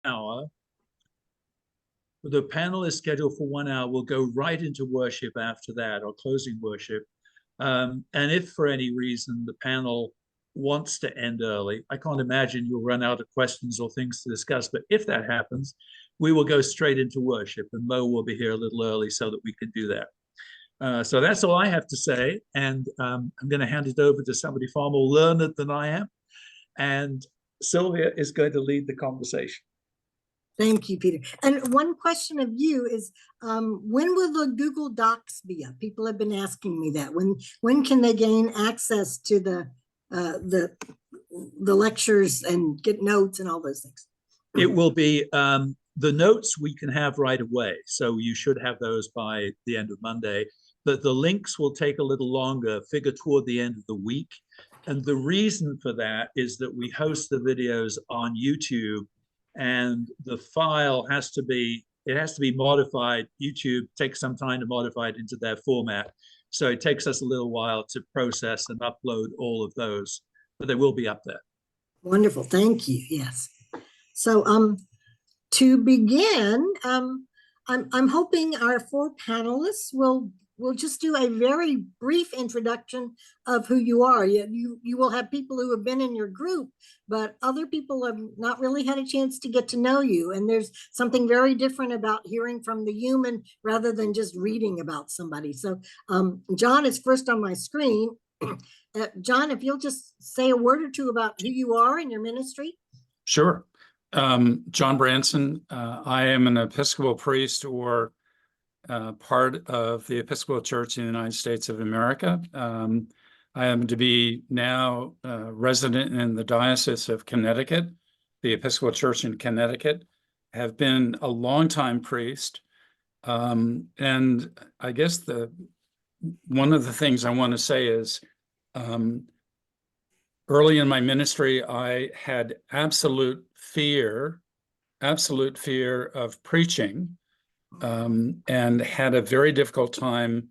hour. The panel is scheduled for 1 hour. We'll go right into worship after that, or closing worship. And if for any reason the panel wants to end early, I can't imagine you'll run out of questions or things to discuss. But if that happens, we will go straight into worship, and Mo will be here a little early so that we can do that. So that's all I have to say. And I'm going to hand it over to somebody far more learned than I am. And Sylvia is going to lead the conversation. Thank you, Peter. And one question of you is, when will the Google Docs be up? People have been asking me that. When can they gain access to the lectures and get notes and all those things? It will be the notes we can have right away. So you should have those by the end of Monday. But the links will take a little longer, figure toward the end of the week. And the reason for that is that we host the videos on YouTube, and the file has to be modified. YouTube takes some time to modify it into their format. So it takes us a little while to process and upload all of those, but they will be up there. Wonderful, thank you, yes. So to begin, I'm hoping our four panelists will just do a very brief introduction of who you are. You will have people who have been in your group, but other people have not really had a chance to get to know you. And there's something very different about hearing from the human rather than just reading about somebody. So John is first on my screen. John, if you'll just say a word or two about who you are and your ministry. Sure. John Branson. I am an Episcopal priest, or part of the Episcopal Church in the United States of America. I am to be now resident in the Diocese of Connecticut, the Episcopal Church in Connecticut. Have been a longtime priest. And I guess one of the things I want to say is early in my ministry, I had absolute fear of preaching. And had a very difficult time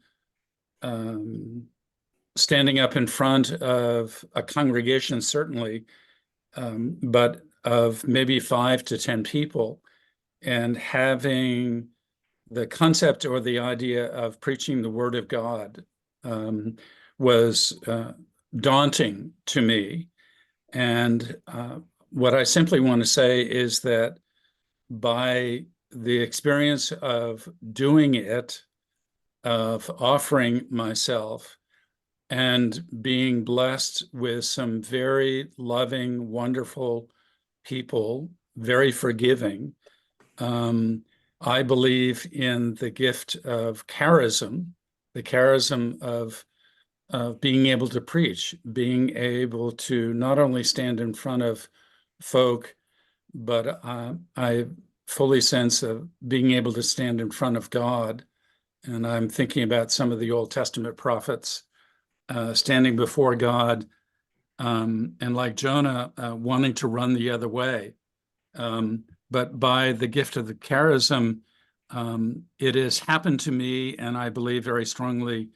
standing up in front of a congregation, certainly, but of maybe 5 to 10 people, and having the concept or the idea of preaching the Word of God was daunting to me. And what I simply want to say is that by the experience of doing it, of offering myself, and being blessed with some very loving, wonderful people, very forgiving, I believe in the gift of charism, the charism of being able to preach, being able to not only stand in front of folk, but I fully sense of being able to stand in front of God. And I'm thinking about some of the Old Testament prophets standing before God, and like Jonah, wanting to run the other way. But by the gift of the charism, it has happened to me, and I believe very strongly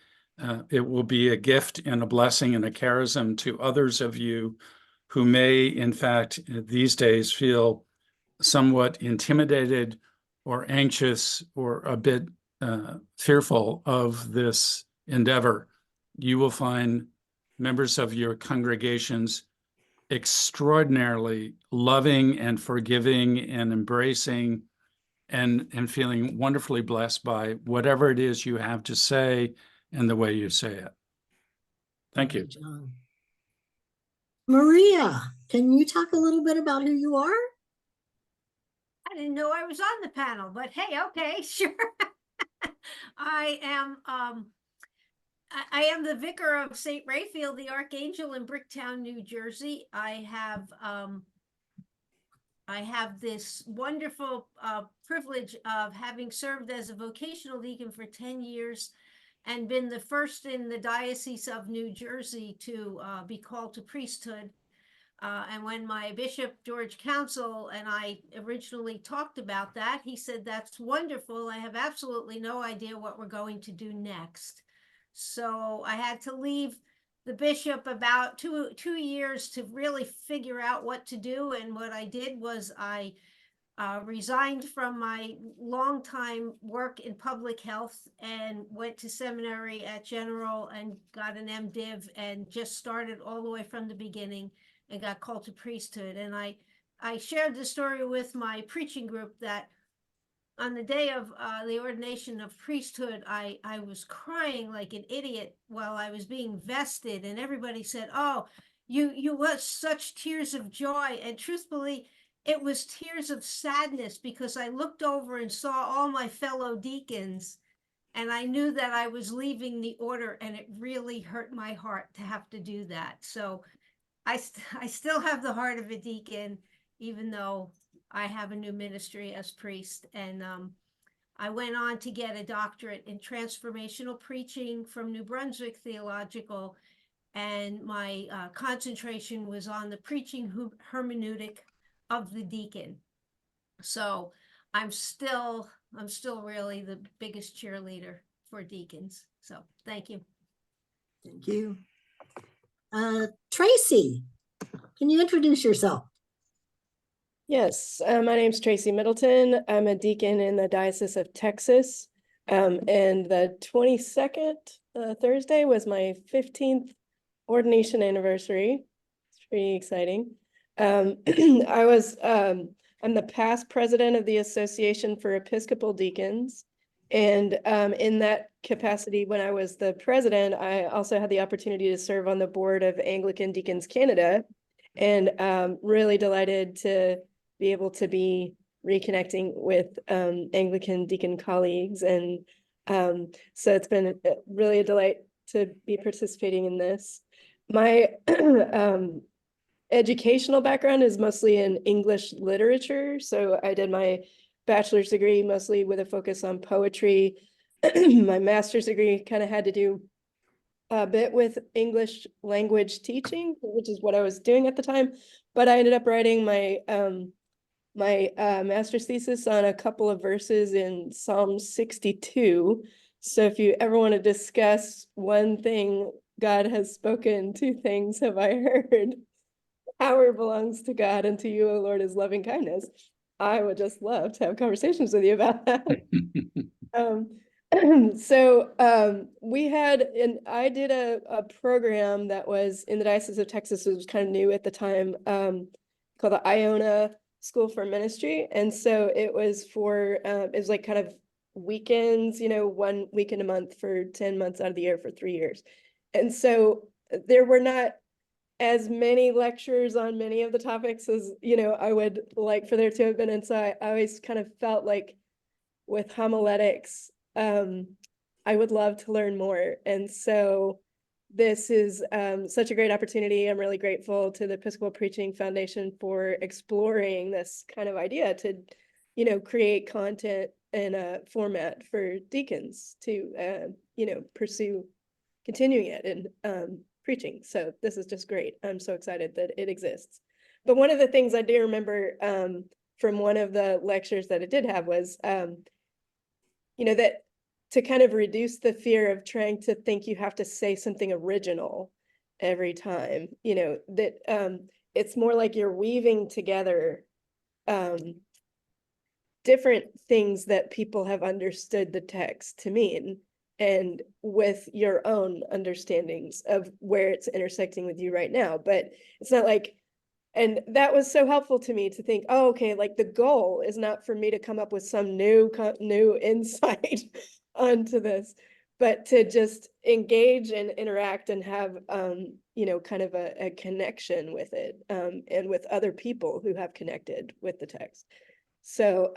it will be a gift and a blessing and a charism to others of you who may, in fact, these days feel somewhat intimidated or anxious or a bit fearful of this endeavor. You will find members of your congregations extraordinarily loving and forgiving and embracing and feeling wonderfully blessed by whatever it is you have to say and the way you say it. Thank you. John. Maria, can you talk a little bit about who you are? I didn't know I was on the panel, but hey, okay, sure. I am the vicar of St. Raphael the Archangel in Bricktown, New Jersey. I have this wonderful privilege of having served as a vocational deacon for 10 years and been the first in the Diocese of New Jersey to be called to priesthood. And when my Bishop, George Council, and I originally talked about that, he said, "That's wonderful. I have absolutely no idea what we're going to do next." So I had to leave the bishop about two years to really figure out what to do. And what I did was I resigned from my longtime work in public health and went to seminary at General and got an MDiv and just started all the way from the beginning and got called to priesthood. And I shared the story with my preaching group that on the day of the ordination of priesthood, I was crying like an idiot while I was being vested, and everybody said, "Oh, you was such tears of joy." And truthfully, it was tears of sadness because I looked over and saw all my fellow deacons, and I knew that I was leaving the order, and it really hurt my heart to have to do that. So I still have the heart of a deacon, even though I have a new ministry as priest. And I went on to get a doctorate in transformational preaching from New Brunswick Theological. And my concentration was on the preaching hermeneutic of the deacon. So I'm still really the biggest cheerleader for deacons. So thank you. Thank you. Tracy, can you introduce yourself? Yes, my name's Tracy Middleton. I'm a deacon in the Diocese of Texas. And the 22nd Thursday was my 15th ordination anniversary. It's pretty exciting. I'm the past president of the Association for Episcopal Deacons. And in that capacity, when I was the president, I also had the opportunity to serve on the board of Anglican Deacons Canada, and really delighted to be able to be reconnecting with Anglican deacon colleagues. And so it's been really a delight to be participating in this. My educational background is mostly in English literature. So I did my bachelor's degree mostly with a focus on poetry. My master's degree kind of had to do a bit with English language teaching, which is what I was doing at the time. But I ended up writing my master's thesis on a couple of verses in Psalm 62. So if you ever want to discuss one thing God has spoken, two things have I heard. Power belongs to God, and to you, O Lord, is loving kindness. I would just love to have conversations with you about that. We had, and I did a program that was in the Diocese of Texas. It was kind of new at the time, called the Iona School for Ministry. And so it was for, it was like kind of weekends, 1 weekend a month for 10 months out of the year for 3 years. And so there were not as many lectures on many of the topics as, I would like for there to have been. And so I always kind of felt like with homiletics, I would love to learn more. And so this is such a great opportunity. I'm really grateful to the Episcopal Preaching Foundation for exploring this kind of idea to, create content in a format for deacons to, pursue continuing it in preaching. So this is just great. I'm so excited that it exists. But one of the things I do remember from one of the lectures that it did have was, that to kind of reduce the fear of trying to think you have to say something original every time, that it's more like you're weaving together different things that people have understood the text to mean, and with your own understandings of where it's intersecting with you right now. But it's not like, and that was so helpful to me to think, oh, okay, like the goal is not for me to come up with some new insight onto this, but to just engage and interact and have, kind of a connection with it, and with other people who have connected with the text. So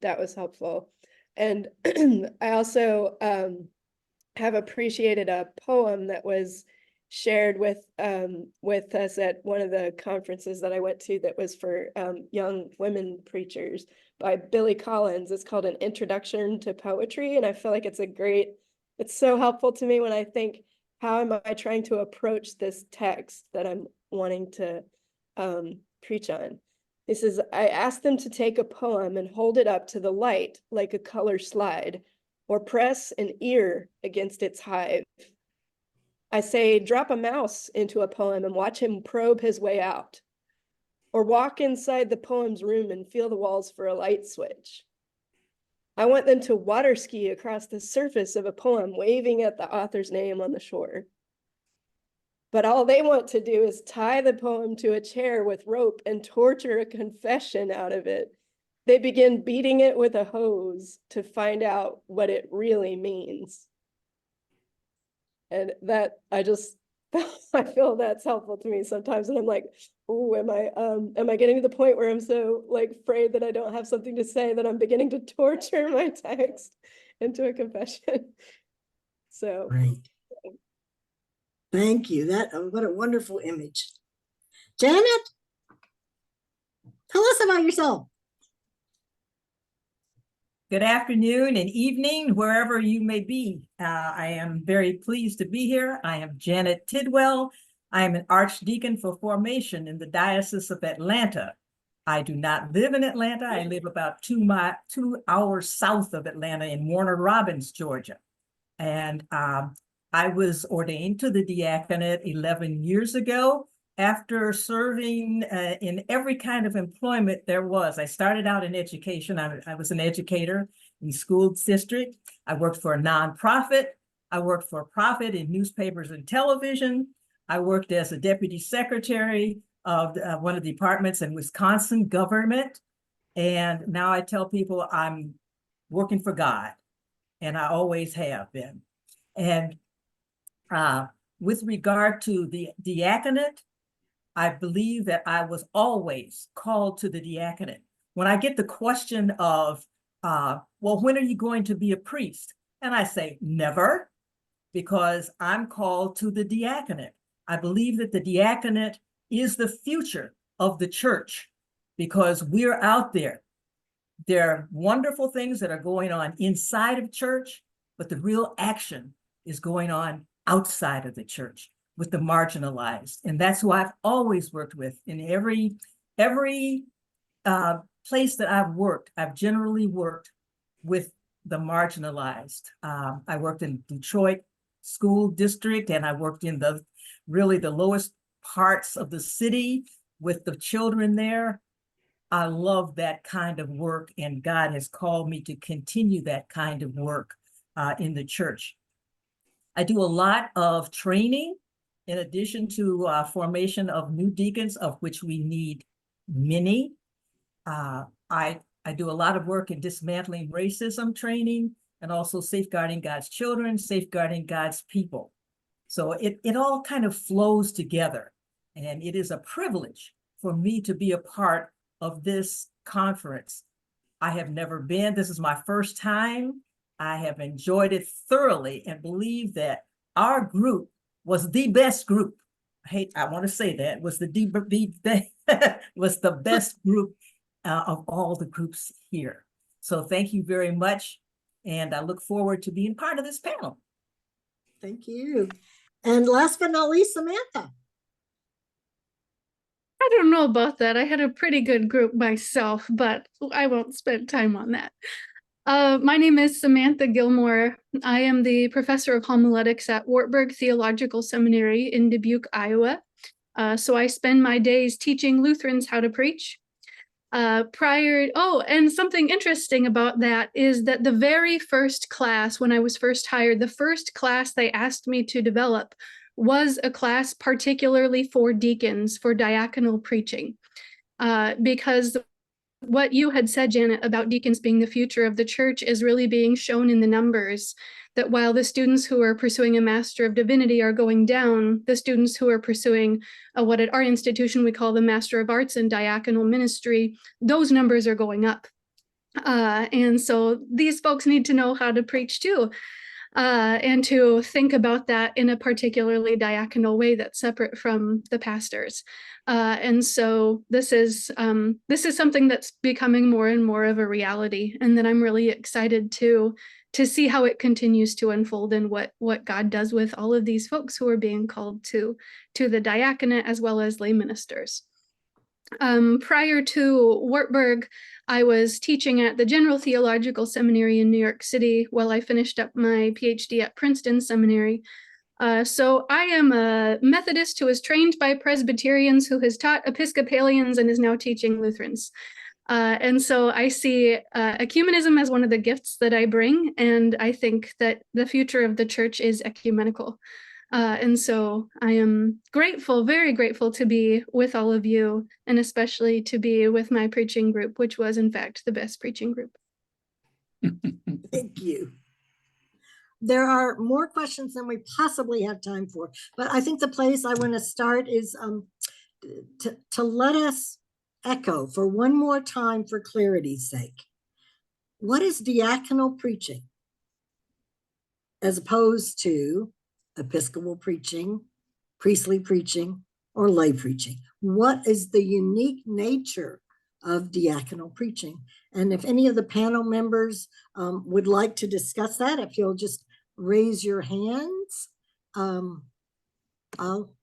that was helpful. And I also have appreciated a poem that was shared with us at one of the conferences that I went to that was for young women preachers by Billy Collins. It's called An Introduction to Poetry. And I feel like it's so helpful to me when I think, how am I trying to approach this text that I'm wanting to preach on? He says, I asked them to take a poem and hold it up to the light like a color slide, or press an ear against its hive. I say, drop a mouse into a poem and watch him probe his way out. or walk inside the poem's room and feel the walls for a light switch. I want them to water ski across the surface of a poem, waving at the author's name on the shore. But all they want to do is tie the poem to a chair with rope and torture a confession out of it. They begin beating it with a hose to find out what it really means. And that, I feel that's helpful to me sometimes. And I'm like, oh, am I getting to the point where I'm so like afraid that I don't have something to say that I'm beginning to torture my text into a confession? So. Great. Thank you. What a wonderful image. Janet, tell us about yourself. Good afternoon and evening, wherever you may be. I am very pleased to be here. I am Janet Tidwell. I am an archdeacon for formation in the Diocese of Atlanta. I do not live in Atlanta. I live about 2 hours south of Atlanta in Warner Robins, Georgia. And I was ordained to the diaconate 11 years ago after serving in every kind of employment there was. I started out in education. I was an educator in the school district. I worked for a nonprofit. I worked for a profit in newspapers and television. I worked as a deputy secretary of one of the departments in Wisconsin government. And now I tell people I'm working for God, and I always have been. And with regard to the diaconate, I believe that I was always called to the diaconate. When I get the question of, well, when are you going to be a priest? And I say, never, because I'm called to the diaconate. I believe that the diaconate is the future of the church because we're out there. There are wonderful things that are going on inside of church, but the real action is going on outside of the church with the marginalized. And that's who I've always worked with. In every place that I've worked, I've generally worked with the marginalized. I worked in Detroit School District, and I worked in the lowest parts of the city with the children there. I love that kind of work, and God has called me to continue that kind of work in the church. I do a lot of training in addition to formation of new deacons, of which we need many. I do a lot of work in dismantling racism training and also safeguarding God's children, safeguarding God's people. So it all kind of flows together. And it is a privilege for me to be a part of this conference. I have never been. This is my first time. I have enjoyed it thoroughly and believe that our group was the best group. I want to say that was was the best group of all the groups here. So thank you very much. And I look forward to being part of this panel. Thank you. And last but not least, Samantha. I don't know about that. I had a pretty good group myself, but I won't spend time on that. My name is Samantha Gilmore. I am the professor of homiletics at Wartburg Theological Seminary in Dubuque, Iowa. So I spend my days teaching Lutherans how to preach. And something interesting about that is that the very first class, when I was first hired, the first class they asked me to develop was a class particularly for deacons, for diaconal preaching, because what you had said, Janet, about deacons being the future of the church is really being shown in the numbers, that while the students who are pursuing a Master of Divinity are going down, the students who are pursuing what at our institution we call the Master of Arts in Diaconal Ministry, those numbers are going up. And so these folks need to know how to preach too, and to think about that in a particularly diaconal way that's separate from the pastors. And so this is something that's becoming more and more of a reality, and that I'm really excited to see how it continues to unfold and what God does with all of these folks who are being called to the diaconate as well as lay ministers. Prior to Wartburg, I was teaching at the General Theological Seminary in New York City while I finished up my PhD at Princeton Seminary. So I am a Methodist who was trained by Presbyterians, who has taught Episcopalians and is now teaching Lutherans. And so I see ecumenism as one of the gifts that I bring, and I think that the future of the church is ecumenical. And so I am grateful, very grateful to be with all of you, and especially to be with my preaching group, which was in fact the best preaching group. Thank you. There are more questions than we possibly have time for, but I think the place I want to start is to let us echo for one more time for clarity's sake. What is diaconal preaching as opposed to Episcopal preaching, priestly preaching, or lay preaching? What is the unique nature of diaconal preaching? And if any of the panel members would like to discuss that, if you'll just raise your hands,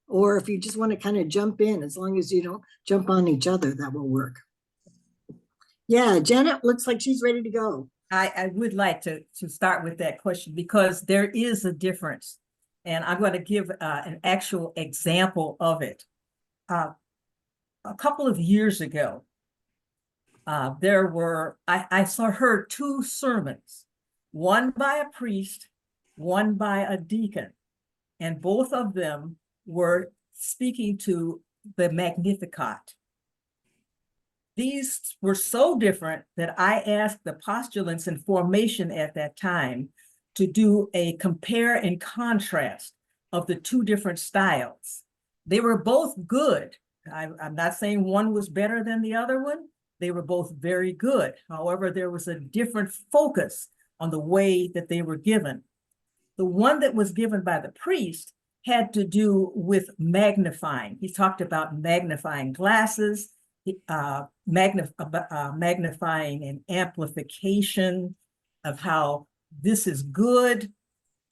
or if you just want to kind of jump in, as long as you don't jump on each other, that will work. Yeah, Janet looks like she's ready to go. I would like to start with that question, because there is a difference. And I'm going to give an actual example of it. A couple of years ago, I heard two sermons, one by a priest, one by a deacon, and both of them were speaking to the Magnificat. These were so different that I asked the postulants in formation at that time to do a compare and contrast of the two different styles. They were both good. I'm not saying one was better than the other one. They were both very good. However, there was a different focus on the way that they were given. The one that was given by the priest had to do with magnifying. He talked about magnifying glasses, magnifying and amplification of how this is good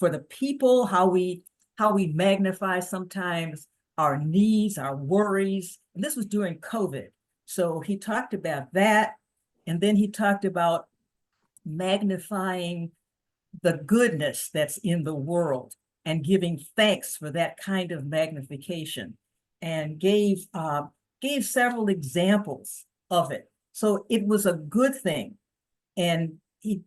for the people, how we magnify sometimes our needs, our worries. And this was during COVID. So he talked about that. And then he talked about magnifying the goodness that's in the world and giving thanks for that kind of magnification, and gave several examples of it. So it was a good thing. And he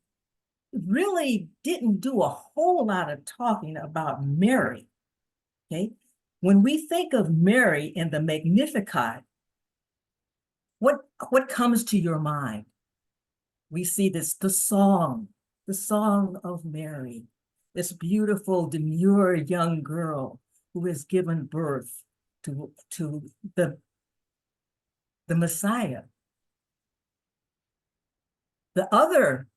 really didn't do a whole lot of talking about Mary. Okay. When we think of Mary in the Magnificat, what comes to your mind? We see this, the song of Mary, this beautiful, demure young girl who has given birth to the Messiah. The other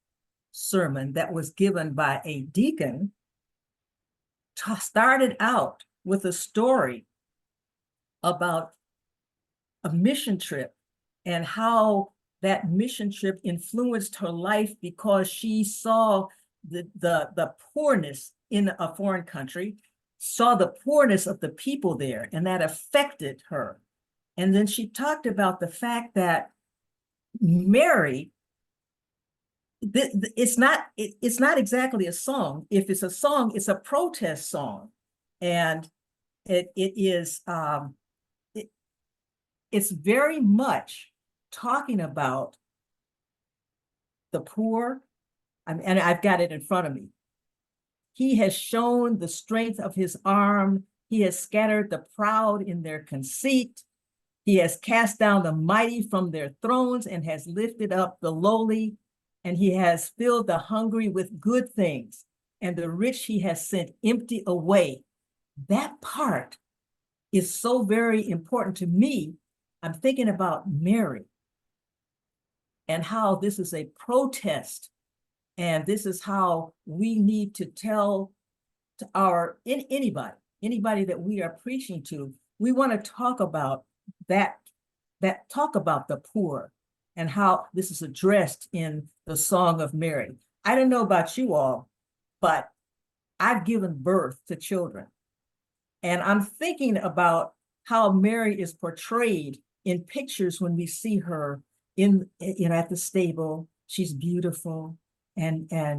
sermon that was given by a deacon started out with a story about a mission trip and how that mission trip influenced her life because she saw the poorness in a foreign country, saw the poorness of the people there, and that affected her. And then she talked about the fact that Mary, it's not exactly a song. If it's a song, it's a protest song. And it's very much talking about the poor. And I've got it in front of me. He has shown the strength of his arm. He has scattered the proud in their conceit. He has cast down the mighty from their thrones and has lifted up the lowly. And he has filled the hungry with good things, and the rich he has sent empty away. That part is so very important to me. I'm thinking about Mary and how this is a protest. And this is how we need to tell to anybody that we are preaching to. We want to talk about talk about the poor and how this is addressed in the Song of Mary. I don't know about you all, but I've given birth to children. And I'm thinking about how Mary is portrayed in pictures when we see her at the stable. She's beautiful. And I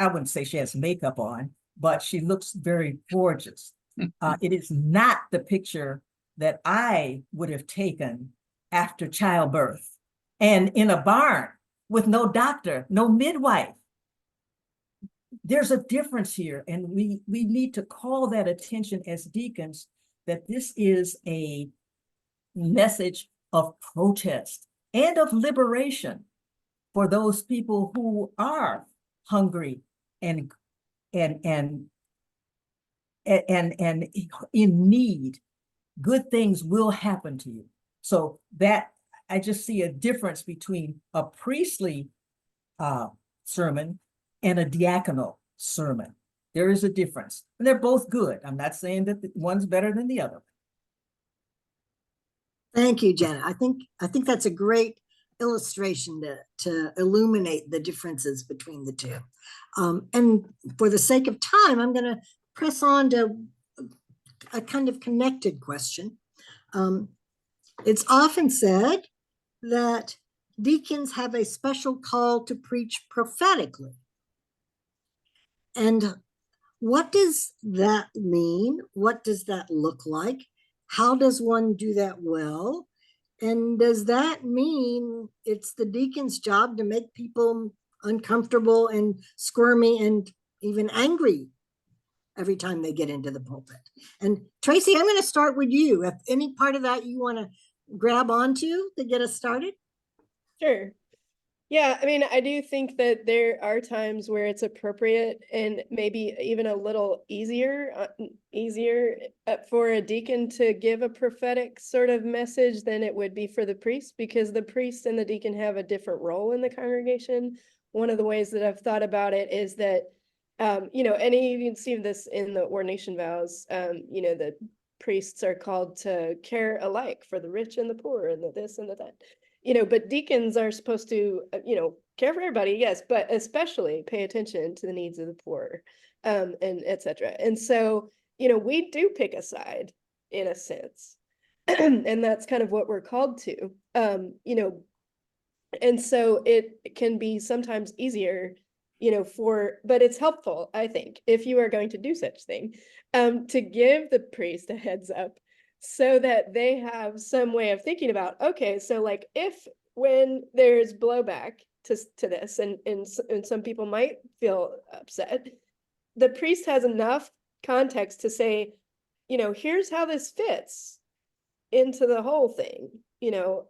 wouldn't say she has makeup on, but she looks very gorgeous. It is not the picture that I would have taken after childbirth and in a barn with no doctor, no midwife. There's a difference here, and we need to call that attention as deacons, that this is a message of protest and of liberation for those people who are hungry and in need. Good things will happen to you. So that I just see a difference between a priestly sermon and a diaconal sermon. There is a difference, and they're both good. I'm not saying that one's better than the other. Thank you, Janet. I think that's a great illustration to illuminate the differences between the two. And for the sake of time, I'm going to press on to a kind of connected question. It's often said that deacons have a special call to preach prophetically. And what does that mean? What does that look like? How does one do that well? And does that mean it's the deacon's job to make people uncomfortable and squirmy and even angry every time they get into the pulpit? And Tracy, I'm going to start with you. If any part of that you want to grab onto to get us started? Sure. Yeah, I mean, I do think that there are times where it's appropriate and maybe even a little easier for a deacon to give a prophetic sort of message than it would be for the priest, because the priest and the deacon have a different role in the congregation. One of the ways that I've thought about it is that, you know, and you can see this in the ordination vows, you know, the priests are called to care alike for the rich and the poor and the this and the that. You know, but deacons are supposed to, you know, care for everybody, yes, but especially pay attention to the needs of the poor, and et cetera. And so, you know, we do pick a side in a sense, and that's kind of what we're called to, you know, and so it can be sometimes easier, you know, but it's helpful, I think, if you are going to do such thing, to give the priest a heads up, so that they have some way of thinking about, okay, so like if when there's blowback to this and some people might feel upset, the priest has enough context to say, you know, here's how this fits into the whole thing, you know,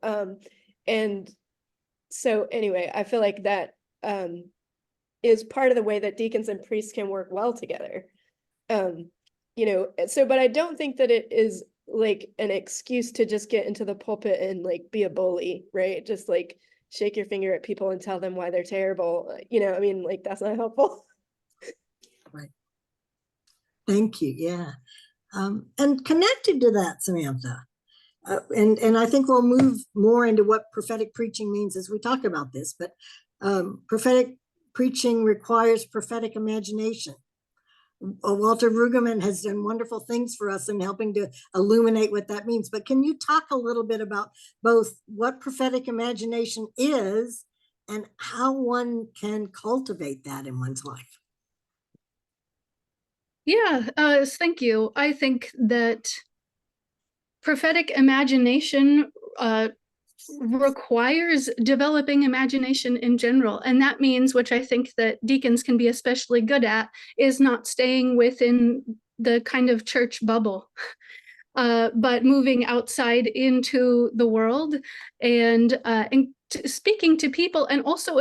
and so anyway, I feel like that is part of the way that deacons and priests can work well together. You know, so, but I don't think that it is like an excuse to just get into the pulpit and like be a bully, right? Just like shake your finger at people and tell them why they're terrible. You know, I mean, like that's not helpful. Right. Thank you. Yeah. And connected to that, Samantha, and I think we'll move more into what prophetic preaching means as we talk about this, but prophetic preaching requires prophetic imagination. Walter Brueggemann has done wonderful things for us in helping to illuminate what that means. But can you talk a little bit about both what prophetic imagination is and how one can cultivate that in one's life? Yeah, thank you. I think that prophetic imagination requires developing imagination in general. And that means, which I think that deacons can be especially good at, is not staying within the kind of church bubble, but moving outside into the world and speaking to people, and also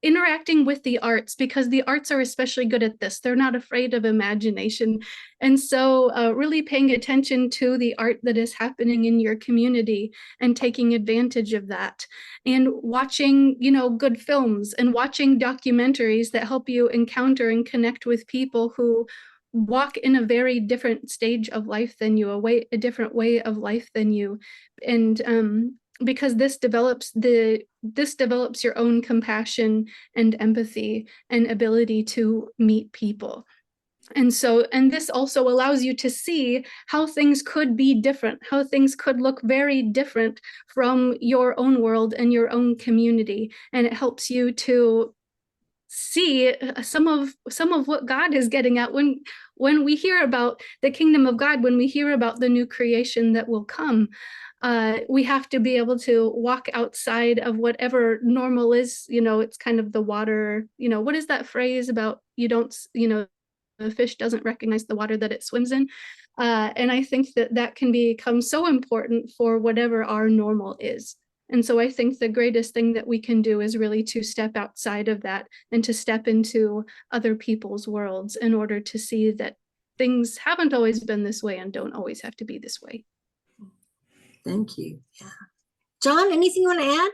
interacting with the arts, because the arts are especially good at this. They're not afraid of imagination. And so really paying attention to the art that is happening in your community and taking advantage of that, and watching, you know, good films and watching documentaries that help you encounter and connect with people who walk in a very different stage of life than you, a different way of life than you. And because this develops your own compassion and empathy and ability to meet people. And this also allows you to see how things could be different, how things could look very different from your own world and your own community. And it helps you to see some of what God is getting at when we hear about the kingdom of God, when we hear about the new creation that will come. We have to be able to walk outside of whatever normal is. It's kind of the water. What is that phrase about the fish doesn't recognize the water that it swims in? And I think that can become so important for whatever our normal is. And so I think the greatest thing that we can do is really to step outside of that and to step into other people's worlds in order to see that things haven't always been this way and don't always have to be this way. Thank you. Yeah. John, anything you want to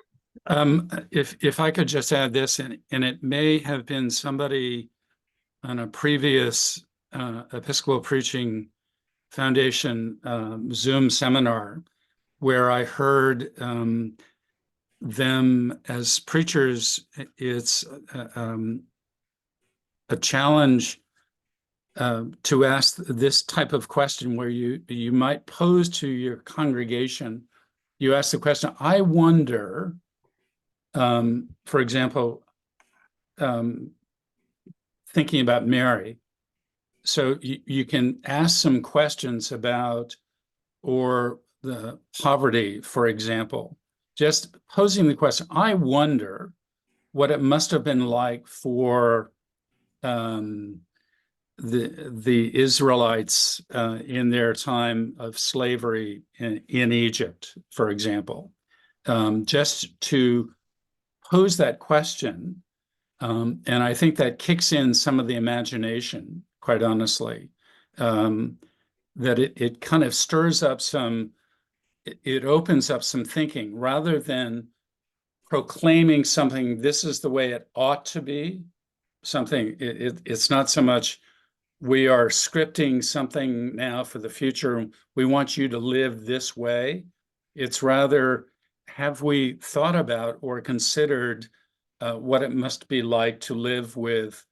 add? If I could just add this, and it may have been somebody on a previous Episcopal Preaching Foundation Zoom seminar, where I heard them as preachers, it's a challenge to ask this type of question, where you might pose to your congregation. You ask the question, I wonder, for example, thinking about Mary. So you can ask some questions about, or the poverty, for example, just posing the question, I wonder what it must have been like for the Israelites in their time of slavery in Egypt, for example. Just to pose that question, and I think that kicks in some of the imagination, quite honestly, that it kind of stirs up it opens up some thinking, rather than proclaiming something, this is the way it ought to be, something, it's not so much, we are scripting something now for the future, we want you to live this way. It's rather, have we thought about or considered what it must be like to live with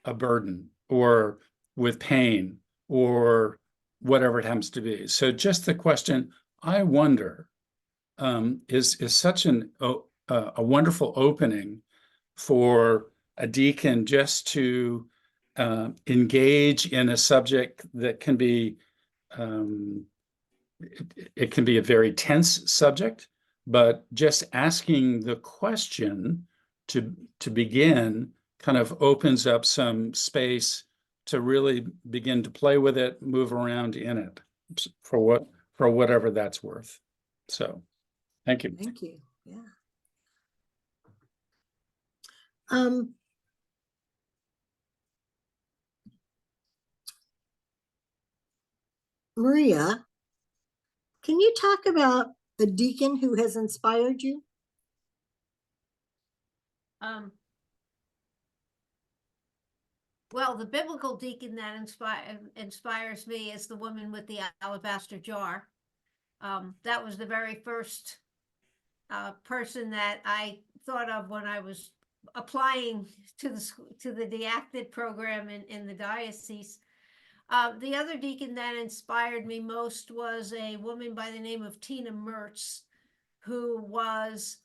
a burden, or with pain, or whatever it happens to be. So just the question, I wonder, is such a wonderful opening for a deacon just to engage in a subject that can be, it can be a very tense subject, but just asking the question to begin kind of opens up some space to really begin to play with it, move around in it, for whatever that's worth. So, thank you. Thank you. Yeah. Maria, can you talk about a deacon who has inspired you? Well, the biblical deacon that inspires me is the woman with the alabaster jar. That was the very first person that I thought of when I was applying to the diaconate program in the diocese. The other deacon that inspired me most was a woman by the name of Tina Mertz, who was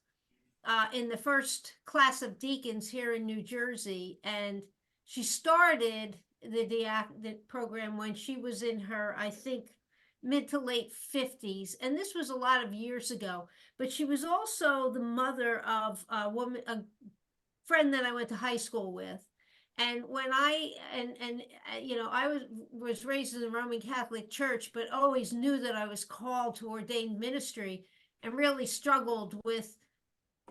in the first class of deacons here in New Jersey, and she started the diaconate program when she was in her, I think, mid to late 50s, and this was a lot of years ago. But she was also the mother of a friend that I went to high school with. And when I was raised in the Roman Catholic Church, but always knew that I was called to ordained ministry, and really struggled with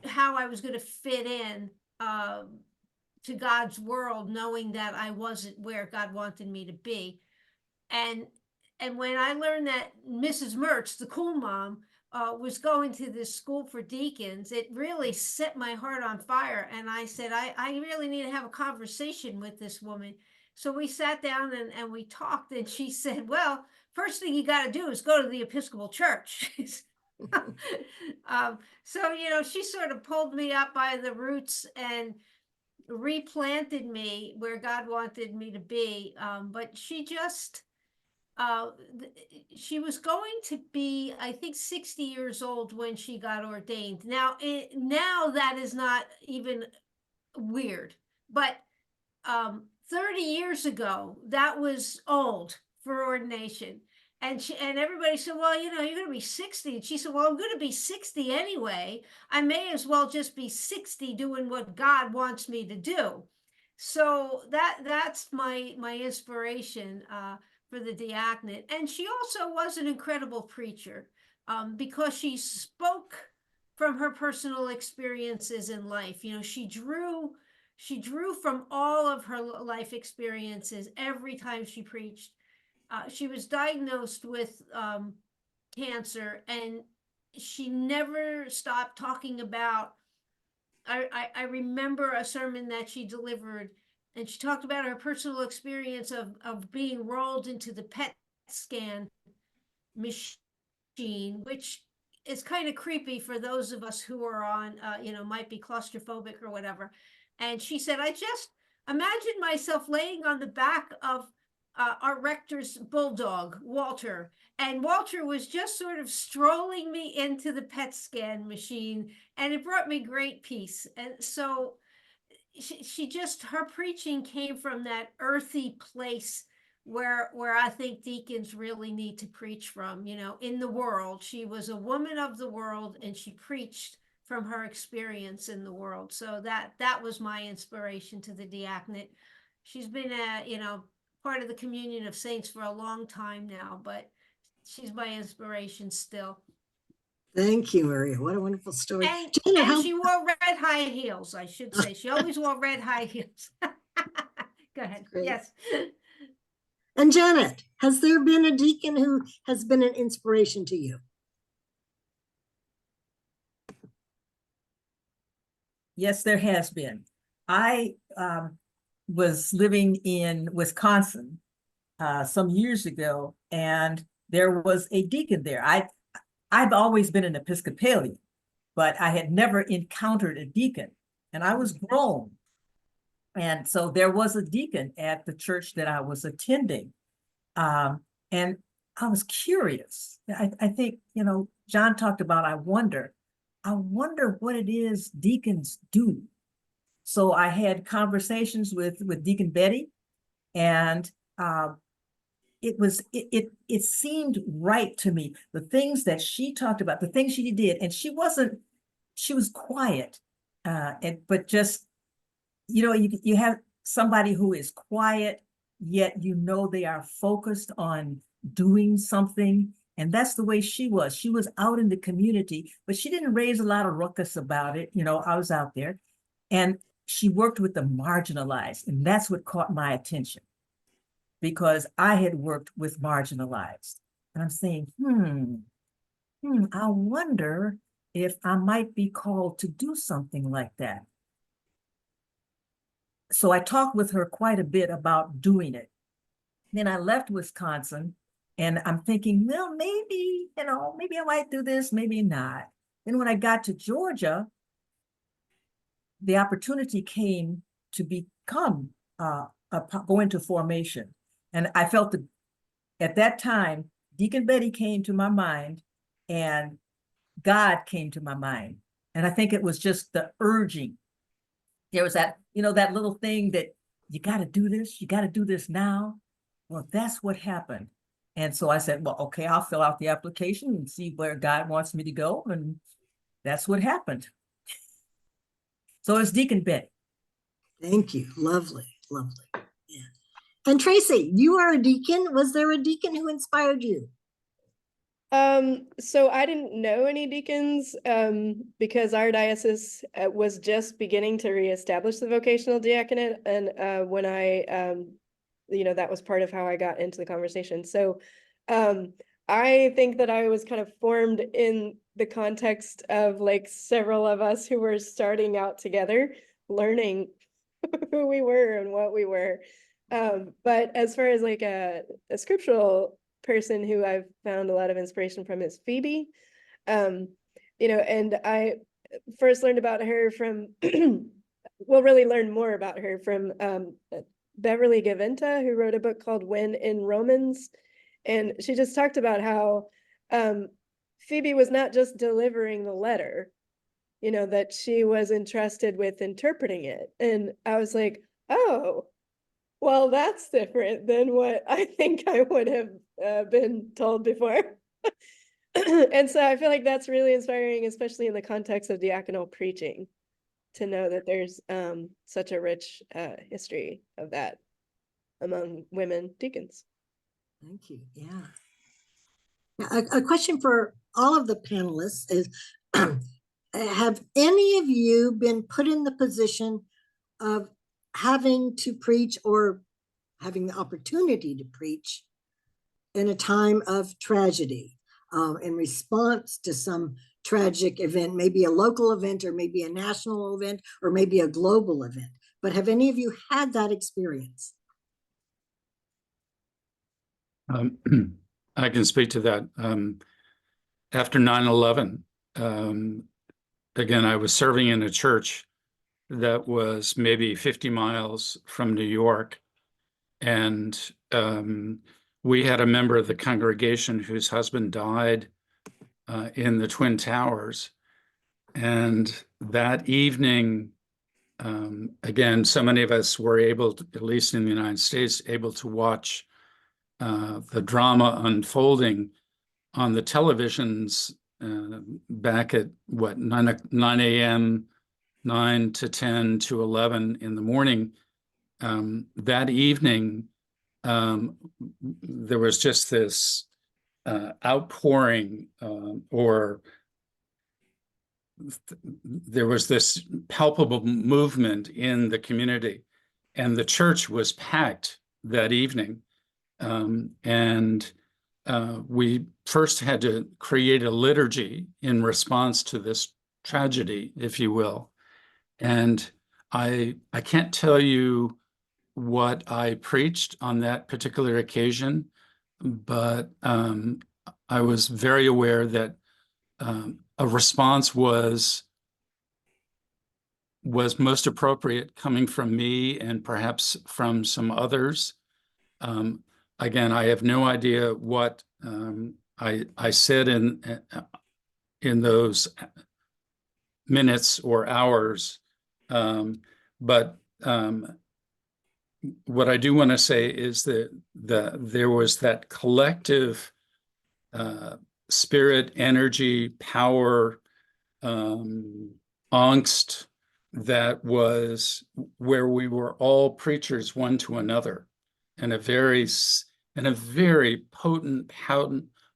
how I was going to fit in to God's world, knowing that I wasn't where God wanted me to be. And when I learned that Mrs. Mertz, the cool mom, was going to this school for deacons, it really set my heart on fire. And I said, I really need to have a conversation with this woman. So we sat down and we talked, and she said, well, first thing you got to do is go to the Episcopal Church. So, she sort of pulled me up by the roots and replanted me where God wanted me to be. But she just, she was going to be, I think, 60 years old when she got ordained. Now that is not even weird, But 30 years ago, that was old for ordination. And everybody said, well, you know, you're going to be 60. And she said, well, I'm going to be 60 anyway. I may as well just be 60 doing what God wants me to do. So that's my inspiration for the diaconate. And she also was an incredible preacher because she spoke from her personal experiences in life. You know, she drew from all of her life experiences every time she preached. She was diagnosed with cancer, and she never stopped talking about. I remember a sermon that she delivered, and she talked about her personal experience of being rolled into the PET scan machine, which is kind of creepy for those of us who are on, you know, might be claustrophobic or whatever. And she said, I just imagine myself laying on the back of our rector's bulldog, Walter. And Walter was just sort of strolling me into the PET scan machine, and it brought me great peace. And so she just, her preaching came from that earthy place where I think deacons really need to preach from, you know, in the world. She was a woman of the world, and she preached from her experience in the world. So that was my inspiration to the diaconate. She's been you know, part of the communion of saints for a long time now, but she's my inspiration still. Thank you, Maria. What a wonderful story. And, Janet, and how- she wore red high heels, I should say. She always wore red high heels. Go ahead. Great. Yes. And Janet, has there been a deacon who has been an inspiration to you? Yes, there has been. I was living in Wisconsin some years ago, and there was a deacon there. I've always been an Episcopalian, but I had never encountered a deacon, and I was grown. And so there was a deacon at the church that I was attending. And I was curious. I think, you know, John talked about, I wonder what it is deacons do. So I had conversations with Deacon Betty, and it seemed right to me. The things that she talked about, the things she did, and she was quiet, but just, you know, you have somebody who is quiet, yet you know they are focused on doing something. And that's the way she was. She was out in the community, but she didn't raise a lot of ruckus about it. You know, I was out there, and she worked with the marginalized. And that's what caught my attention, because I had worked with marginalized. And I'm saying, I wonder if I might be called to do something like that. So I talked with her quite a bit about doing it. Then I left Wisconsin, and I'm thinking, well, maybe, you know, maybe I might do this, maybe not. Then when I got to Georgia, the opportunity came to become, go into formation. And I felt that at that time, Deacon Betty came to my mind, and God came to my mind. And I think it was just the urging. There was that, you know, that little thing that you got to do this now. Well, that's what happened. And so I said, well, okay, I'll fill out the application and see where God wants me to go. And that's what happened. So it's Deacon Betty. Thank you. Lovely, lovely. Yeah. And Tracy, you are a deacon. Was there a deacon who inspired you? So I didn't know any deacons, because our diocese was just beginning to reestablish the vocational diaconate. And when I, you know, that was part of how I got into the conversation. So I think that I was kind of formed in the context of like several of us who were starting out together, learning who we were and what we were. But as far as like a scriptural person who I've found a lot of inspiration from is Phoebe. You know, and I first learned about her from, well, really learned more about her from Beverly Gaventa, who wrote a book called When in Romans. And she just talked about how Phoebe was not just delivering the letter, you know, that she was entrusted with interpreting it. And I was like, oh, well, that's different than what I think I would have been told before. And so I feel like that's really inspiring, especially in the context of diaconal preaching, to know that there's such a rich history of that among women deacons. Thank you. Yeah. A question for all of the panelists is, have any of you been put in the position of having to preach or having the opportunity to preach in a time of tragedy, in response to some tragic event, maybe a local event or maybe a national event or maybe a global event? But have any of you had that experience? I can speak to that. After 9/11, again, I was serving in a church that was maybe 50 miles from New York. And we had a member of the congregation whose husband died in the Twin Towers. And that evening, again, so many of us were able to, at least in the United States, able to watch the drama unfolding on the televisions back at what, 9 a.m., 9 to 10 to 11 in the morning. That evening, there was just this outpouring, or there was this palpable movement in the community, and the church was packed that evening. And we first had to create a liturgy in response to this tragedy, if you will. And I can't tell you what I preached on that particular occasion, but I was very aware that a response was most appropriate coming from me and perhaps from some others. Again, I have no idea what I said in those minutes or hours, but what I do want to say is that there was that collective spirit, energy, power, angst that was where we were all preachers one to another in a very potent,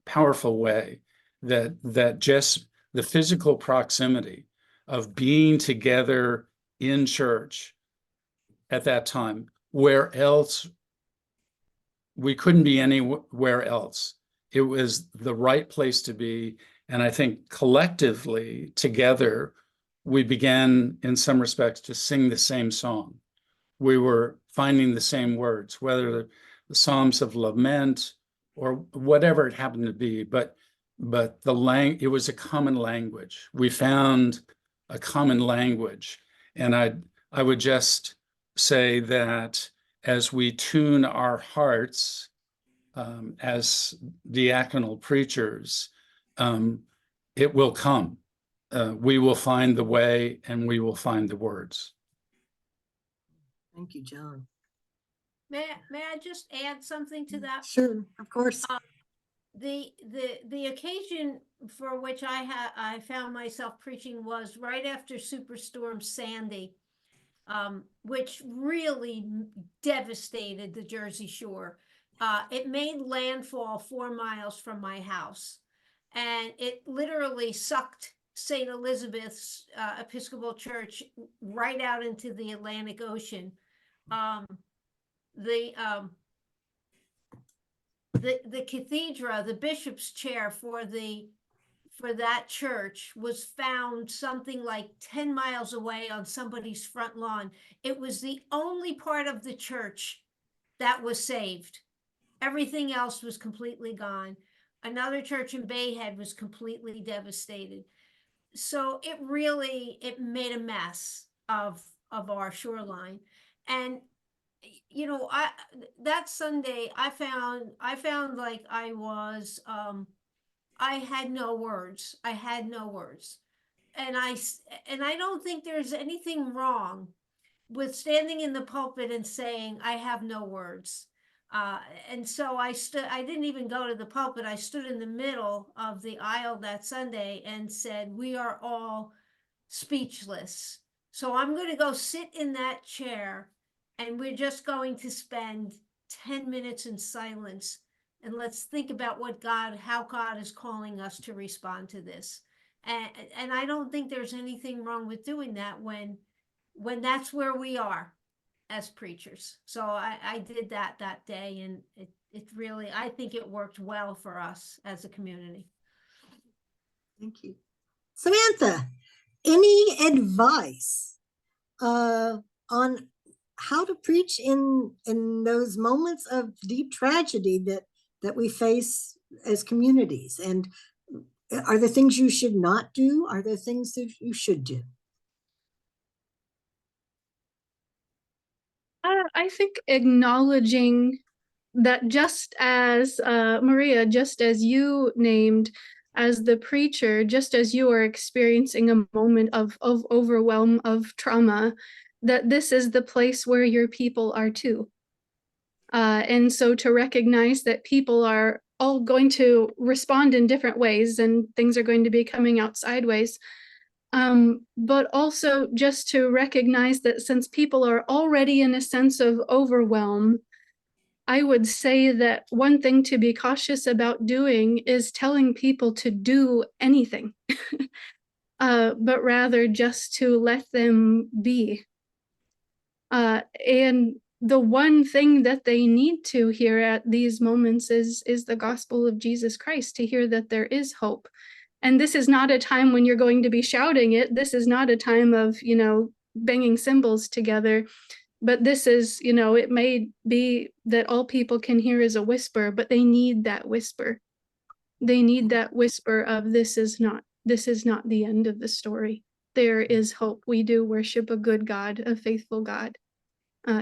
powerful way, that just the physical proximity of being together in church at that time, where else we couldn't be anywhere else. It was the right place to be. And I think collectively together, we began in some respects to sing the same song. We were finding the same words, whether the Psalms of Lament or whatever it happened to be, but it was a common language. We found a common language. And I would just say that as we tune our hearts as diaconal preachers, it will come. We will find the way and we will find the words. Thank you, John. May I just add something to that? Sure, of course. The occasion for which I found myself preaching was right after Superstorm Sandy, which really devastated the Jersey Shore. It made landfall 4 miles from my house, and it literally sucked St. Elizabeth's Episcopal Church right out into the Atlantic Ocean. The cathedra, the bishop's chair for that church was found something like 10 miles away on somebody's front lawn. It was the only part of the church that was saved. Everything else was completely gone. Another church in Bayhead was completely devastated. So it made a mess of our shoreline. And you know, that Sunday I found like I had no words. and I don't think there's anything wrong with standing in the pulpit and saying, I have no words. And so I didn't even go to the pulpit. I stood in the middle of the aisle that Sunday and said, we are all speechless. So I'm going to go sit in that chair, and we're just going to spend 10 minutes in silence. And let's think about how God is calling us to respond to this. And I don't think there's anything wrong with doing that when that's where we are as preachers. So I did that day, and it really, I think it worked well for us as a community. Thank you. Samantha, any advice on how to preach in those moments of deep tragedy that we face as communities? And are there things you should not do? Are there things that you should do? I think acknowledging that, just as Maria, just as you named as the preacher, just as you are experiencing a moment of overwhelm, of trauma, that this is the place where your people are too. And so to recognize that people are all going to respond in different ways, and things are going to be coming out sideways. But also just to recognize that since people are already in a sense of overwhelm, I would say that one thing to be cautious about doing is telling people to do anything, but rather just to let them be. And the one thing that they need to hear at these moments is the gospel of Jesus Christ, to hear that there is hope. And this is not a time when you're going to be shouting it. This is not a time of, banging cymbals together. But this is, it may be that all people can hear is a whisper, but they need that whisper. They need that whisper of this is not the end of the story. There is hope. We do worship a good God, a faithful God.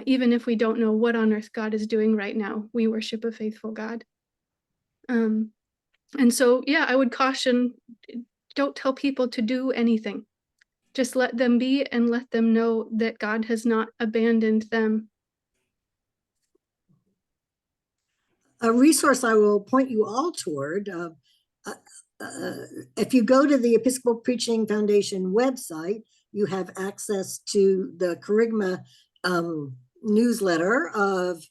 Even if we don't know what on earth God is doing right now, we worship a faithful God. And so, yeah, I would caution, don't tell people to do anything. Just let them be and let them know that God has not abandoned them. A resource I will point you all toward, if you go to the Episcopal Preaching Foundation website, you have access to the Kerygma newsletter of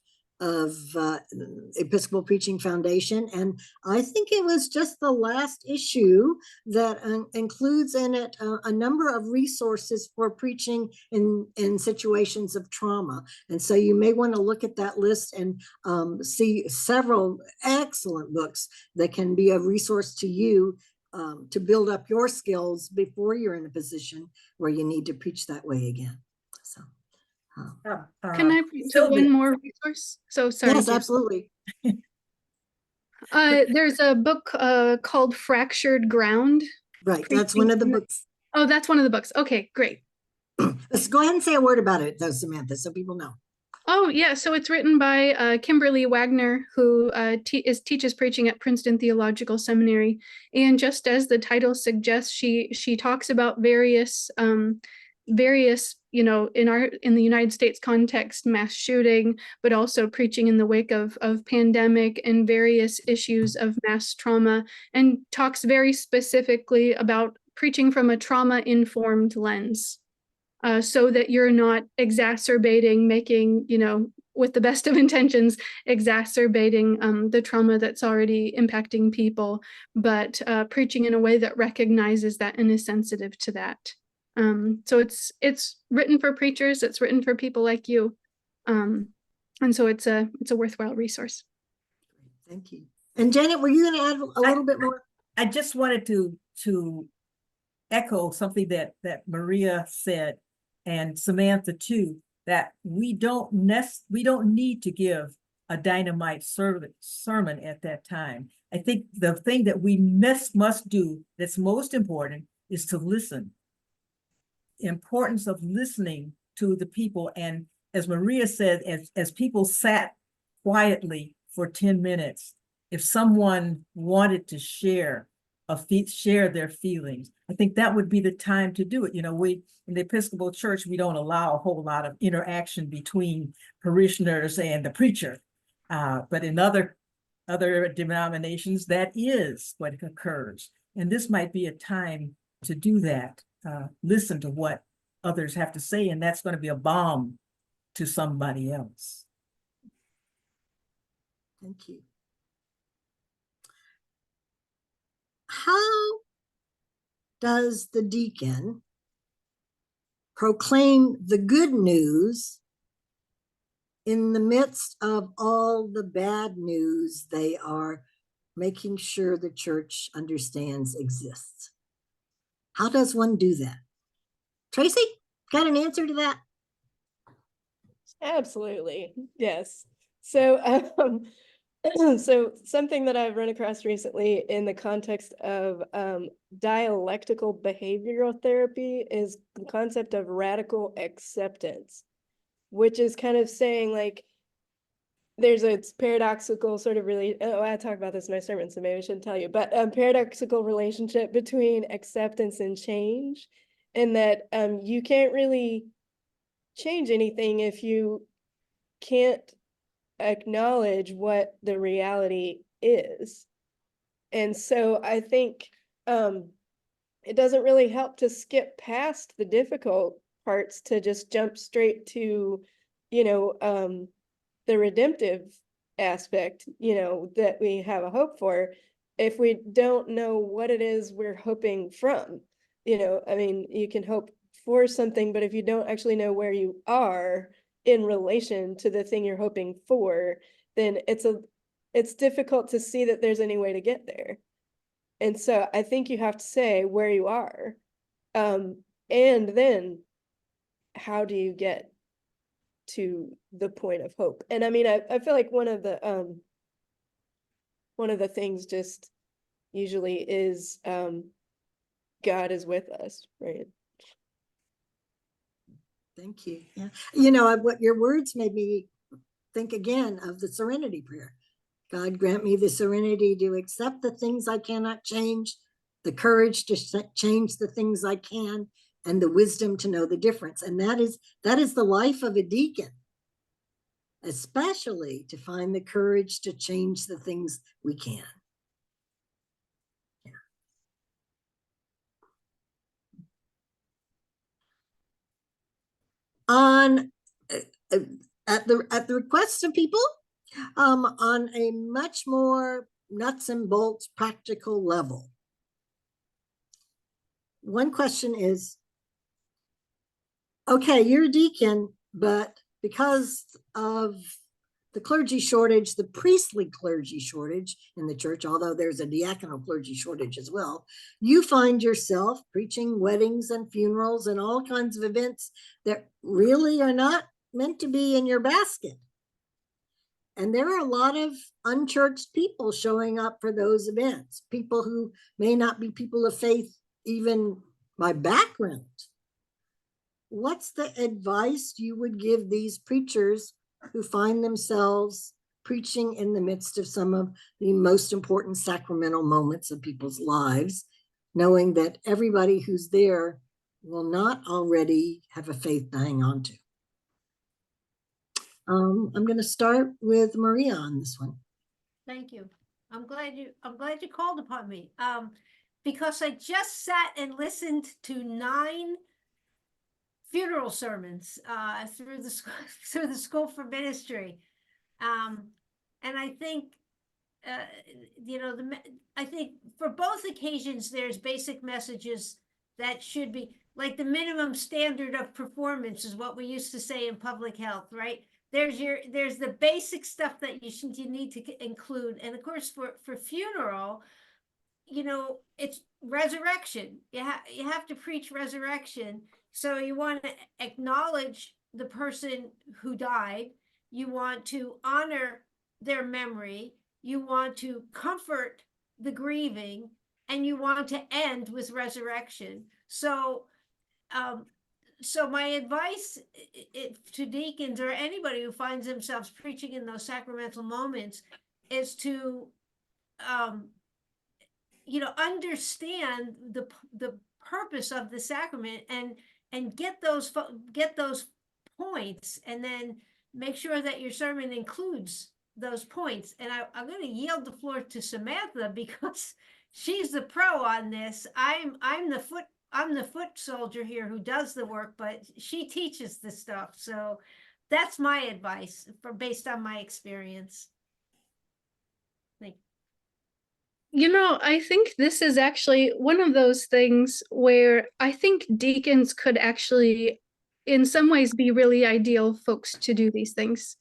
Episcopal Preaching Foundation, and I think it was just the last issue that includes in it a number of resources for preaching in situations of trauma. And so you may want to look at that list and see several excellent books that can be a resource to you to build up your skills before you're in a position where you need to preach that way again. So. Can I point to one more resource? So sorry. Yes, absolutely. There's a book called Fractured Ground. Right, that's one of the books. Oh, that's one of the books. Okay, great. Let's go ahead and say a word about it, though, Samantha, so people know. Oh, yeah. So it's written by Kimberly Wagner, who teaches preaching at Princeton Theological Seminary. And just as the title suggests, she talks about various in the United States context, mass shooting, but also preaching in the wake of pandemic and various issues of mass trauma, and talks very specifically about preaching from a trauma-informed lens, so that you're not exacerbating, making, with the best of intentions, exacerbating the trauma that's already impacting people, but preaching in a way that recognizes that and is sensitive to that. So it's written for preachers, it's written for people like you. And so it's a worthwhile resource. Thank you. And Janet, were you going to add a little bit more? I just wanted to echo something that Maria said, and Samantha too, that we don't need to give a dynamite sermon at that time. I think the thing that we must do that's most important is to listen. Importance of listening to the people. And as Maria said, as people sat quietly for 10 minutes, if someone wanted to share, share their feelings. I think that would be the time to do it. You know, we in the Episcopal Church, we don't allow a whole lot of interaction between parishioners and the preacher. But in other denominations, that is what occurs. And this might be a time to do that. Listen to what others have to say, and that's going to be a balm to somebody else. Thank you. How does the deacon proclaim the good news in the midst of all the bad news they are making sure the church understands exists? How does one do that? Tracy, got an answer to that? Absolutely, yes. So, so something that I've run across recently in the context of dialectical behavioral therapy is the concept of radical acceptance, which is kind of saying like, there's a paradoxical sort of I talk about this in my sermon, so maybe I shouldn't tell you, but paradoxical relationship between acceptance and change, and that you can't really change anything if you can't acknowledge what the reality is. And so I think it doesn't really help to skip past the difficult parts to just jump straight to, you know, the redemptive aspect, you know, that we have a hope for, if we don't know what it is we're hoping from. You know, I mean, you can hope for something, but if you don't actually know where you are in relation to the thing you're hoping for, then it's difficult to see that there's any way to get there. And so I think you have to say where you are, and then how do you get to the point of hope? And I mean, I feel like one of the things just usually is God is with us, right? Thank you. Yeah. You know, what your words made me think again of the serenity prayer. God grant me the serenity to accept the things I cannot change, the courage to change the things I can, and the wisdom to know the difference. And that is the life of a deacon, especially to find the courage to change the things we can. Yeah. On at the request of people, on a much more nuts and bolts practical level. One question is, okay, you're a deacon, but because of the clergy shortage, the priestly clergy shortage in the church, although there's a diaconal clergy shortage as well, you find yourself preaching weddings and funerals and all kinds of events that really are not meant to be in your basket. And there are a lot of unchurched people showing up for those events, people who may not be people of faith, even by background. What's the advice you would give these preachers who find themselves preaching in the midst of some of the most important sacramental moments of people's lives, knowing that everybody who's there will not already have a faith to hang on to? I'm going to start with Maria on this one. Thank you. I'm glad you called upon me. Because I just sat and listened to 9 funeral sermons through the School for Ministry, and I think you know, I think for both occasions there's basic messages that should be like the minimum standard of performance is what we used to say in public health, right? There's the basic stuff that you need to include, and of course for funeral, you know, it's resurrection. You have to preach resurrection. So you want to acknowledge the person who died. You want to honor their memory. You want to comfort the grieving, and you want to end with resurrection. So, so my advice to deacons or anybody who finds themselves preaching in those sacramental moments is to understand the purpose of the sacrament and get those points, and then make sure that your sermon includes those points. And I'm going to yield the floor to Samantha because she's the pro on this. I'm the foot soldier here who does the work, but she teaches the stuff. So that's my advice based on my experience. I think this is actually one of those things where I think deacons could actually, in some ways, be really ideal folks to do these things.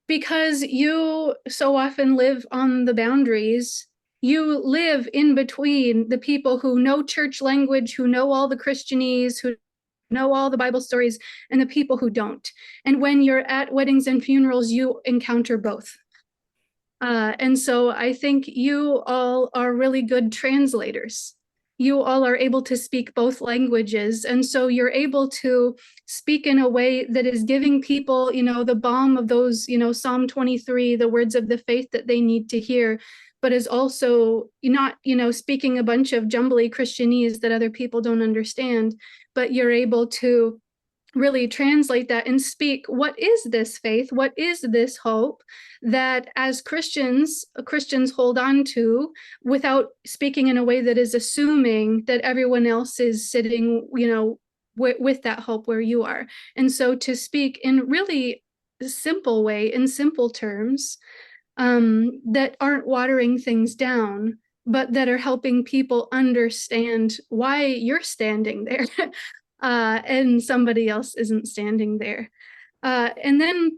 Because you so often live on the boundaries. You live in between the people who know church language, who know all the Christianese, who know all the Bible stories, and the people who don't. And when you're at weddings and funerals, you encounter both. And so I think you all are really good translators. You all are able to speak both languages. And so you're able to speak in a way that is giving people, the balm of those, Psalm 23, the words of the faith that they need to hear, but is also not, speaking a bunch of jumbly Christianese that other people don't understand, but you're able to really translate that and speak, what is this faith? What is this hope that as Christians hold on to, without speaking in a way that is assuming that everyone else is sitting, with that hope where you are. And so to speak in really simple way, in simple terms, that aren't watering things down, but that are helping people understand why you're standing there. And somebody else isn't standing there. And then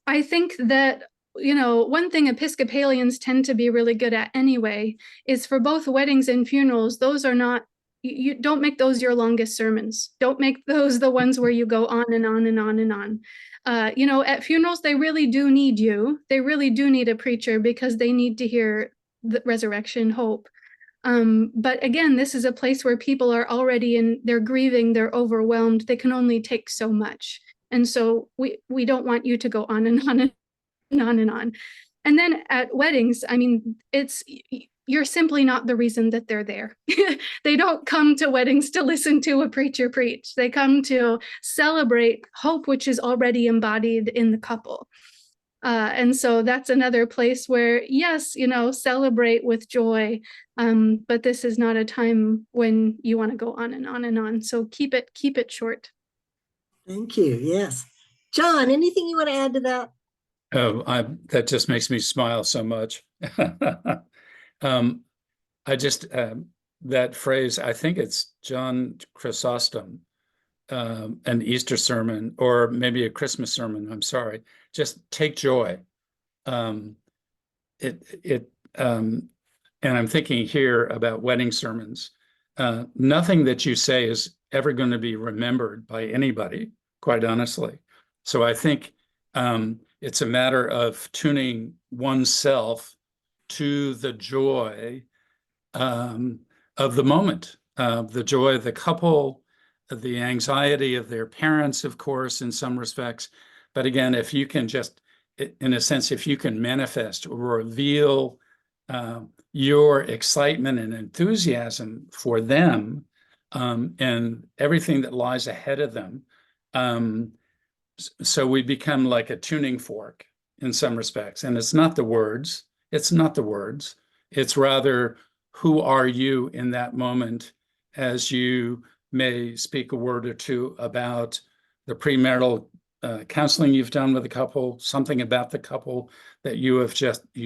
I think that, one thing Episcopalians tend to be really good at anyway is for both weddings and funerals, those are not, you don't make those your longest sermons. Don't make those the ones where you go on and on and on and on. At funerals, they really do need you. They really do need a preacher because they need to hear the resurrection hope. But again, this is a place where people are already they're grieving, they're overwhelmed, they can only take so much. And so we don't want you to go on and on and on and on. And then at weddings, you're simply not the reason that they're there. They don't come to weddings to listen to a preacher preach. They come to celebrate hope, which is already embodied in the couple. And so that's another place where, yes, celebrate with joy. But this is not a time when you want to go on and on and on. So keep it short. Thank you. Yes. John, anything you want to add to that? Oh, that just makes me smile so much. I just, that phrase, I think it's John Chrysostom, an Easter sermon, or maybe a Christmas sermon, I'm sorry. Just take joy. And I'm thinking here about wedding sermons. Nothing that you say is ever going to be remembered by anybody, quite honestly. So I think it's a matter of tuning oneself to the joy of the moment, the joy of the couple, the anxiety of their parents, of course, in some respects. But again, if you can just, in a sense, if you can manifest or reveal your excitement and enthusiasm for them and everything that lies ahead of them, so we become like a tuning fork in some respects. And it's not the words, it's rather who are you in that moment as you may speak a word or two about the premarital counseling you've done with a couple, something about the couple that you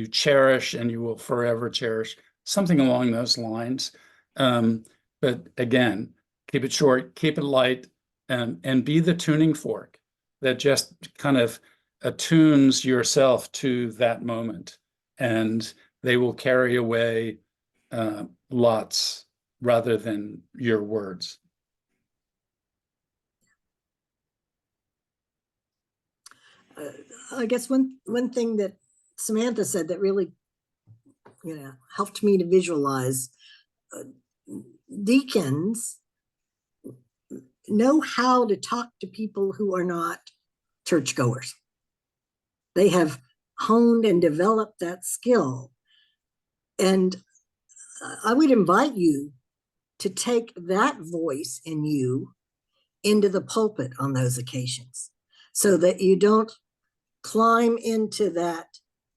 cherish and you will forever cherish, something along those lines. But again, keep it short, keep it light, and be the tuning fork that just kind of attunes yourself to that moment, and they will carry away lots rather than your words. I guess one thing that Samantha said that really, helped me to visualize, deacons know how to talk to people who are not churchgoers. They have honed and developed that skill. And I would invite you to take that voice in you into the pulpit on those occasions, so that you don't climb into that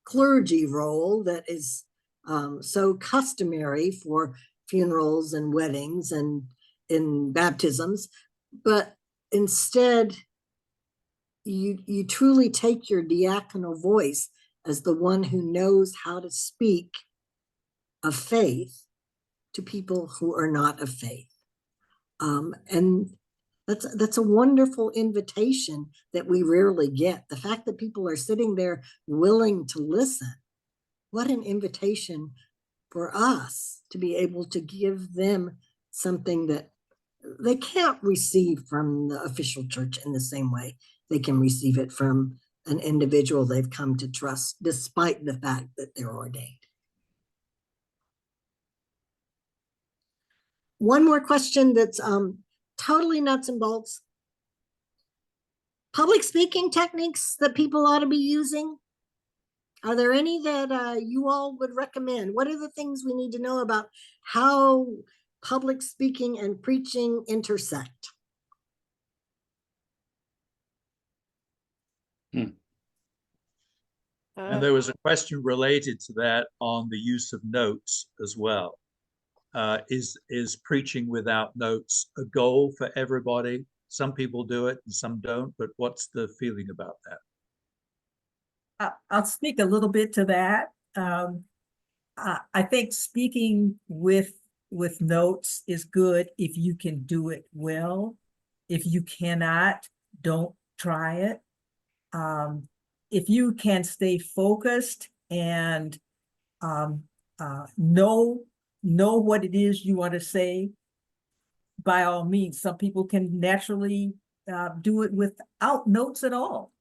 clergy role that is so customary for funerals and weddings and in baptisms, but instead you truly take your diaconal voice as the one who knows how to speak of faith to people who are not of faith. And that's a wonderful invitation that we rarely get. The fact that people are sitting there willing to listen, what an invitation for us to be able to give them something that they can't receive from the official church in the same way they can receive it from an individual they've come to trust, despite the fact that they're ordained. One more question that's totally nuts and bolts. Public speaking techniques that people ought to be using. Are there any that you all would recommend? What are the things we need to know about how public speaking and preaching intersect? And there was a question related to that on the use of notes as well. Is preaching without notes a goal for everybody? Some people do it and some don't, but what's the feeling about that? I'll speak a little bit to that. I think speaking with notes is good if you can do it well. If you cannot, don't try it. If you can stay focused and know what it is you want to say, by all means. Some people can naturally do it without notes at all.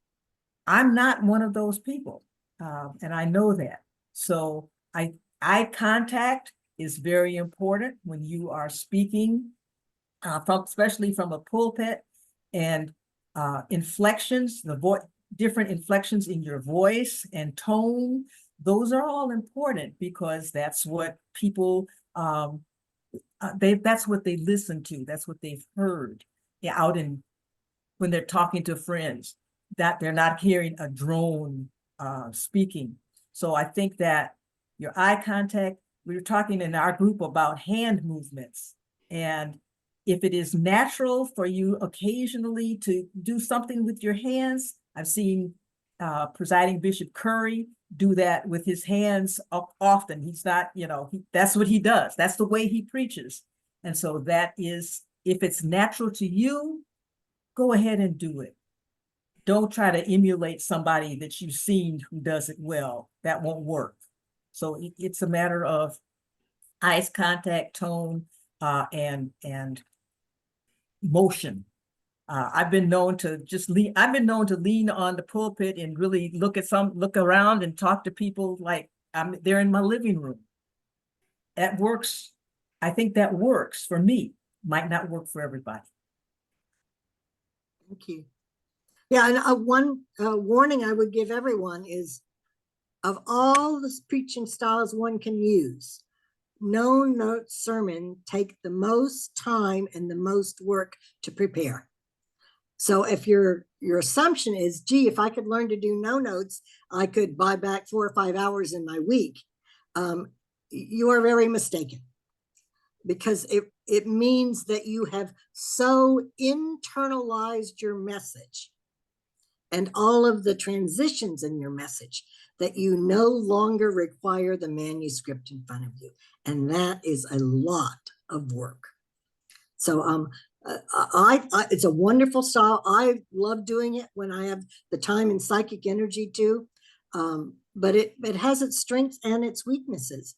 I'm not one of those people, and I know that. So eye contact is very important when you are speaking, especially from a pulpit, and inflections, different inflections in your voice and tone. Those are all important because that's what people that's what they listen to. That's what they've heard out in when they're talking to friends, that they're not hearing a drone speaking. So I think that your eye contact, we were talking in our group about hand movements. And if it is natural for you occasionally to do something with your hands, I've seen Presiding Bishop Curry do that with his hands often. He's not, that's what he does. That's the way he preaches. And so that is, if it's natural to you, go ahead and do it. Don't try to emulate somebody that you've seen who does it well. That won't work. So it's a matter of eye contact, tone, and motion. I've been known to lean on the pulpit and really look around and talk to people like they're in my living room. That works. I think that works for me. Might not work for everybody. Thank you. Yeah, and one warning I would give everyone is, of all the preaching styles one can use, no note sermon take the most time and the most work to prepare. So if your assumption is, gee, if I could learn to do no notes, I could buy back 4 or 5 hours in my week, you are very mistaken, because it means that you have so internalized your message and all of the transitions in your message that you no longer require the manuscript in front of you. And that is a lot of work. So it's a wonderful style. I love doing it when I have the time and psychic energy to, but it has its strengths and its weaknesses.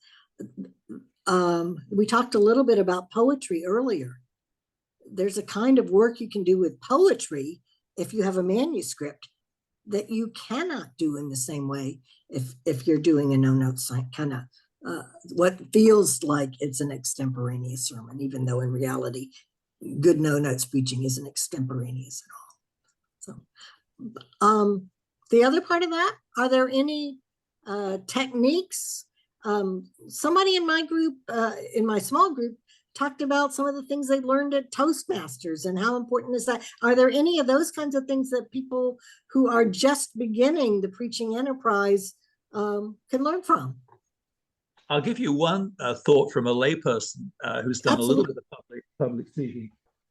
We talked a little bit about poetry earlier. There's a kind of work you can do with poetry if you have a manuscript that you cannot do in the same way if you're doing a no-note kind of what feels like it's an extemporaneous sermon, even though in reality, good no-notes preaching isn't extemporaneous at all. So the other part of that, are there any techniques Somebody in my group, in my small group, talked about some of the things they learned at Toastmasters and how important is that. Are there any of those kinds of things that people who are just beginning the preaching enterprise can learn from? I'll give you one thought from a layperson who's done a little Absolutely. bit of public speaking.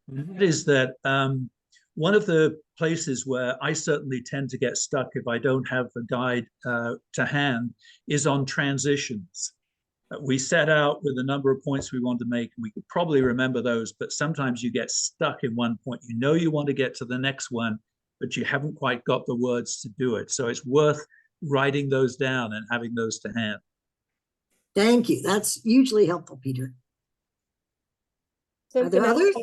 And that is that one of the places where I certainly tend to get stuck if I don't have the guide to hand is on transitions. We set out with a number of points we want to make, and we could probably remember those, but sometimes you get stuck in one point. You know you want to get to the next one, but you haven't quite got the words to do it. So it's worth writing those down and having those to hand. Thank you. That's hugely helpful, Peter. Are there Something else, others?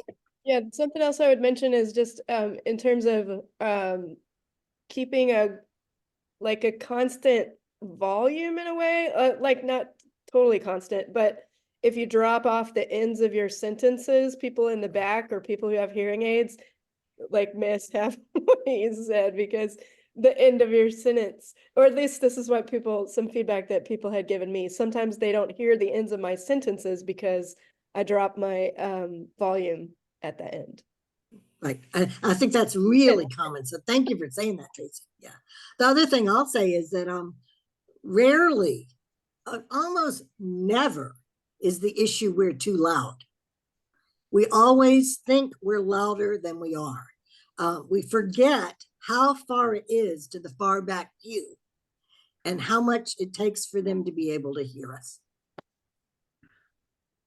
yeah, something else I would mention is just in terms of keeping a constant volume in a way, like not totally constant, but if you drop off the ends of your sentences, people in the back or people who have hearing aids like missed half what you said, because the end of your sentence, or at least this is what some feedback that people had given me. Sometimes they don't hear the ends of my sentences because I drop my volume at the end. Right. I think that's really common. So thank you for saying that, Tracy. Yeah. The other thing I'll say is that rarely, almost never is the issue we're too loud. We always think we're louder than we are. We forget how far it is to the far back pew and how much it takes for them to be able to hear us.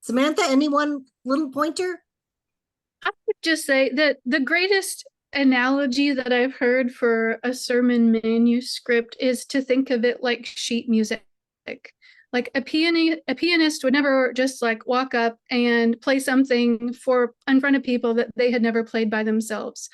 Samantha, any one little pointer? I would just say that the greatest analogy that I've heard for a sermon manuscript is to think of it like sheet music. Like a pianist would never just like walk up and play something in front of people that they had never played by themselves.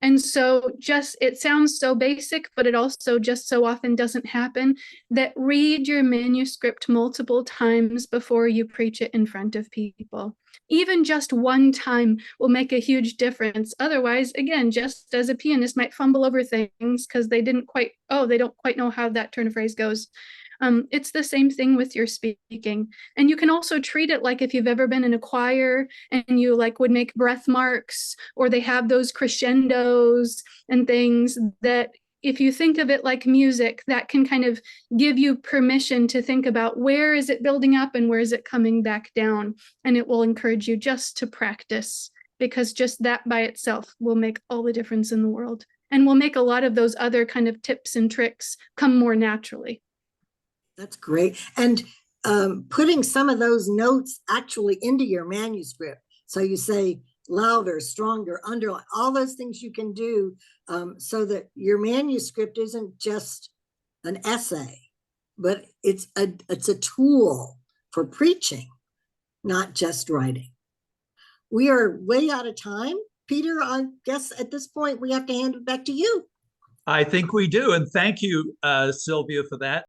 And so it sounds so basic, but it also just so often doesn't happen, that read your manuscript multiple times before you preach it in front of people. Even just one time will make a huge difference. Otherwise, again, just as a pianist might fumble over things because they don't quite know how that turn of phrase goes. It's the same thing with your speaking. And you can also treat it like if you've ever been in a choir and you would make breath marks, or they have those crescendos and things, that if you think of it like music, that can kind of give you permission to think about where is it building up and where is it coming back down. And it will encourage you just to practice, because just that by itself will make all the difference in the world, and will make a lot of those other kind of tips and tricks come more naturally. That's great. And putting some of those notes actually into your manuscript. So you say louder, stronger, underline, all those things you can do so that your manuscript isn't just an essay, but it's a tool for preaching, not just writing. We are way out of time. Peter, I guess at this point we have to hand it back to you. I think we do. And thank you, Sylvia, for that.